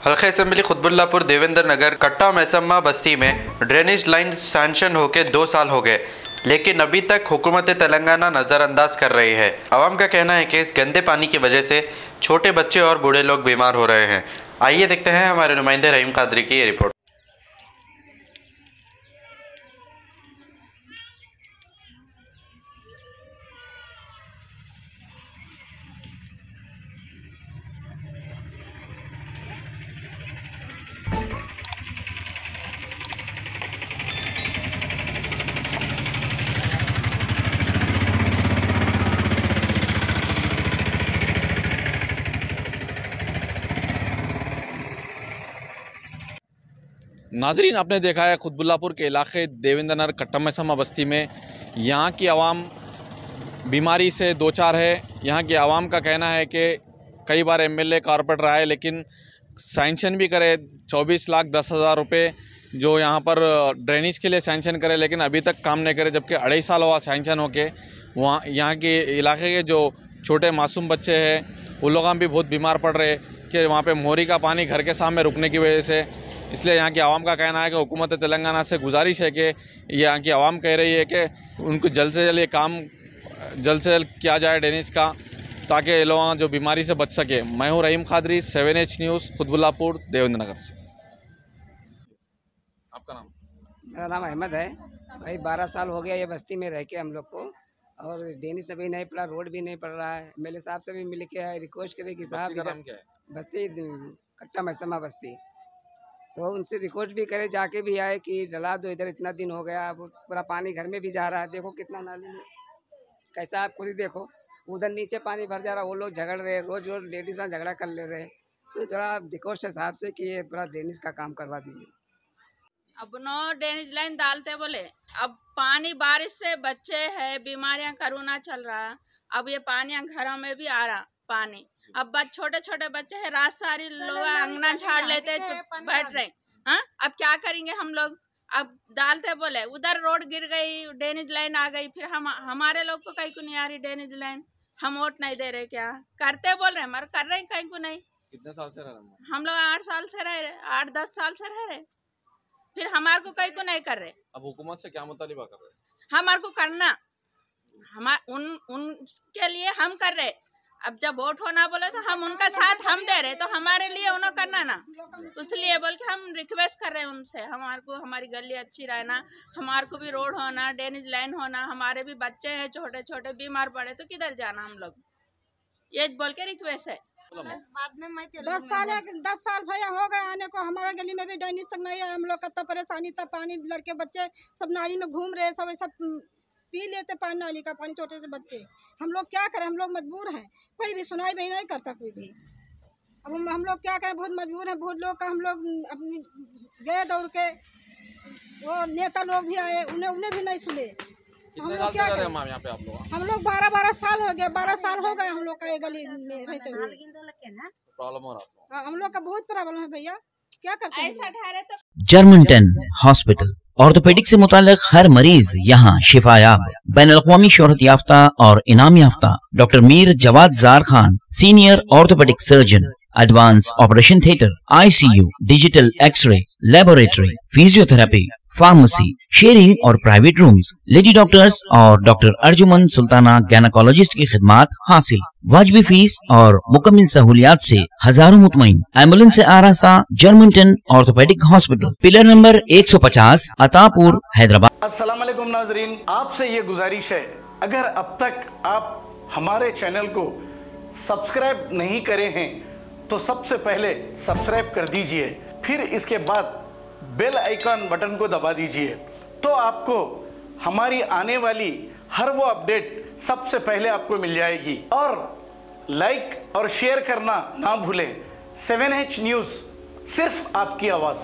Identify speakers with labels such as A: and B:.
A: हल्का असेंबली कुतुबुल्लापुर देवेंद्र नगर कट्टा मैसम्मा बस्ती में ड्रेनेज लाइन सैंक्शन होकर 2 साल हो गए, लेकिन अभी तक हुकूमत तेलंगाना नज़रअंदाज कर रही है। आवाम का कहना है कि इस गंदे पानी की वजह से छोटे बच्चे और बूढ़े लोग बीमार हो रहे हैं। आइए देखते हैं हमारे नुमाइंदे रहीम कादरी की ये रिपोर्ट।
B: नाजरीन, आपने देखा है कुतुबुल्लापुर के इलाके देवेंद्र नगर कट्टा मैसम्मा बस्ती में यहाँ की आवाम बीमारी से दो चार है। यहाँ की आवाम का कहना है कि कई बार एमएलए कॉर्पोरेटर आए, लेकिन सैंक्शन भी करे 24,10,000 रुपये जो यहाँ पर ड्रेनेज के लिए सैंक्शन करे, लेकिन अभी तक काम नहीं करे, जबकि 2.5 साल हुआ सैंक्शन होके। वहाँ यहाँ के इलाके के जो छोटे मासूम बच्चे हैं उन लोग भी बहुत बीमार पड़ रहे कि वहाँ पे मोरी का पानी घर के सामने रुकने की वजह से। इसलिए यहाँ की आवाम का कहना है कि हुकूमत तेलंगाना से गुजारिश है कि यहाँ की आवाम कह रही है कि उनको जल्द से जल्द ये काम जल्द से जल्द किया जाए ड्रेनेज का, ताकि ये लोग जो बीमारी से बच सके। मैं हूँ रहीम कादरी, 7H न्यूज़, कुतुबुल्लापुर देवेंद्र नगर से। आपका नाम?
C: मेरा नाम अहमद है भाई। 12 साल हो गया ये बस्ती में रह के हम लोग को, और ड्रेनेज से भी नहीं पड़ा, रोड भी नहीं पड़ रहा है। एमएलए साहब से भी मिल के रिक्वेस्ट करे कि साहब
B: का नाम क्या है?
C: बस्ती कट्टा मैसम्मा बस्ती, तो उनसे रिक्वेस्ट भी करे, जाके भी आए कि डला दो इधर, इतना दिन हो गया, अब पूरा पानी घर में भी जा रहा है। देखो कितना नाली में कैसा, आप खुद ही देखो, उधर नीचे पानी भर जा रहा है। वो लोग झगड़ रहे, रोज रोज लेडीज से झगड़ा कर ले रहे। तो थोड़ा रिक्वेस्ट है साहब से कि ये पूरा ड्रेनेज का काम करवा दीजिए।
D: अब नो ड्रेनेज लाइन डालते बोले, अब पानी बारिश से बच्चे हैं, बीमारियां, कोरोना चल रहा है। अब ये पानी घरों में भी आ रहा पानी। अब छोटे छोटे बच्चे हैं, रात सारी लोग अंगना झाड़ लेते बैठ रहे। हाँ, अब क्या करेंगे हम लोग? अब डालते बोले, उधर रोड गिर गई, ड्रेनेज लाइन आ गई, फिर हमारे लोग को कहीं को नहीं आ रही ड्रेनेज लाइन। हम वोट नहीं दे रहे, क्या करते बोल रहे, मगर कर रहे कहीं को नहीं।
B: कितने साल से रह रहे?
D: हम लोग 8 साल से रह रहे, 8-10 साल से रह रहे, फिर हमारे को कहीं को नहीं कर रहे।
B: अब हुकूमत से क्या मुतालिबा कर रहे?
D: हमारे को करना, उनके लिए हम कर रहे। अब जब वोट होना बोले तो हम उनका साथ हम दे रहे, तो हमारे लिए उन्हें करना ना, इसलिए बोल के हम रिक्वेस्ट कर रहे हैं उनसे, हमारे को हमारी गली अच्छी रहना, हमारे को भी रोड होना, ड्रेनेज लाइन होना। हमारे भी बच्चे हैं छोटे छोटे, बीमार पड़े तो किधर जाना हम लोग, ये बोल के रिक्वेस्ट है।
E: बाद में मैं 10 साल भैया हो गए आने को, हमारे गली में भी ड्रेनेज तक नहीं है। हम लोग का तो परेशानी था, पानी लड़के बच्चे सब नाली में घूम रहे, सब पी लेते पानी, नाली का पानी, छोटे छोटे बच्चे। हम लोग क्या करें, हम लोग मजबूर हैं, कोई भी सुनाई भी नहीं करता कोई भी। अब हम लोग क्या करें, बहुत मजबूर हैं। बहुत लोग का हम लोग अपनी गए दौड़ के, वो नेता लोग भी आए, उन्हें भी नहीं सुने। हम लोग क्या करें?
B: यहाँ पे आप लोग?
E: हम लोग 12 साल हो गए, 12 साल हो गए हम लोग का ये गली में रहते हुए।
B: प्रॉब्लम हो रहा है?
E: हम लोग का बहुत प्रॉब्लम है भैया, क्या करते हैं?
D: ऐसा ठहरे तो
F: जर्मनटन हॉस्पिटल, ऑर्थोपेडिक से मुताल्लिक हर मरीज यहाँ शिफायाब। बैनुल-अक़वामी शोहरत याफ्ता और इनाम याफ्ता doctor Mir Jawad Jar Khan, senior orthopaedic surgeon, advance operation theatre, ICU, digital x ray, laboratory, physiotherapy, pharmacy, sharing और प्राइवेट रूम्स, लेडी डॉक्टर्स और डॉक्टर अर्जुमन सुल्ताना गैनाकोलॉजिस्ट की खिदमात हासिल। वाजिबी फीस और मुकम्मल सहूलियात से हजारों मुतमईन। एम्बुलेंस से आरास्ता Germanten orthopaedic hospital, pillar number 150, Attapur, Hyderabad.
G: अस्सलाम वालेकुम नाजरीन, आपसे ये गुजारिश है, अगर अब तक आप हमारे चैनल को सब्सक्राइब नहीं करे हैं तो सबसे पहले सब्सक्राइब कर दीजिए, फिर इसके बाद बेल आइकन बटन को दबा दीजिए, तो आपको हमारी आने वाली हर वो अपडेट सबसे पहले आपको मिल जाएगी। और लाइक और शेयर करना ना भूलें। 7H न्यूज़, सिर्फ आपकी आवाज़।